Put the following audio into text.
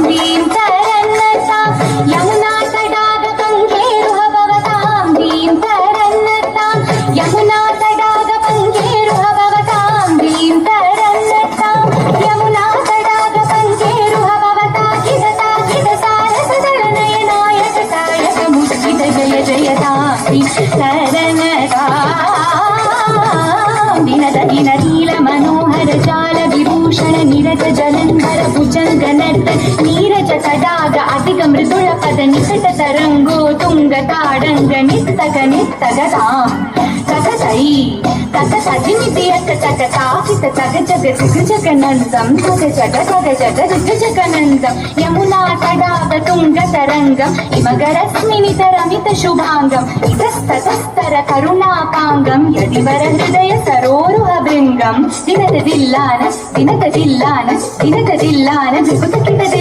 भीं तरन्नतां यमुना तडागपङ्केरुह भवतां भीं तरन्नतां यमुना तडागपङ्केरुह भवतां भीं तरन्नतां यमुना तडागपङ्केरुह भवता किदता किदसारसदलनयनाय सतायकमुष्टित जय जयतां तरन्नतां दिनद दिन नील मनोहर जाल विभूषण निरत जलंधर भुजंग नर्त नीरज तडाग अधिक मृदुल पद निकट तरंगो तुंग ताडंग नित्तग नित्तगतां तगतै तग तजिमिति यक तग ताकित तग जग जग जगनंदं तग जग जग जगनंदं यमुना तडाग तुंग तरंगं इमगरस्मिनि तरमित शुभांगं इतस्ततस्तर करुणापांगं यदिवर हृदय सरोरुह भृंगं दिनत दिल्लान दिनत दिल्लान दिनत दिल्लान विपुत कित दिल्लान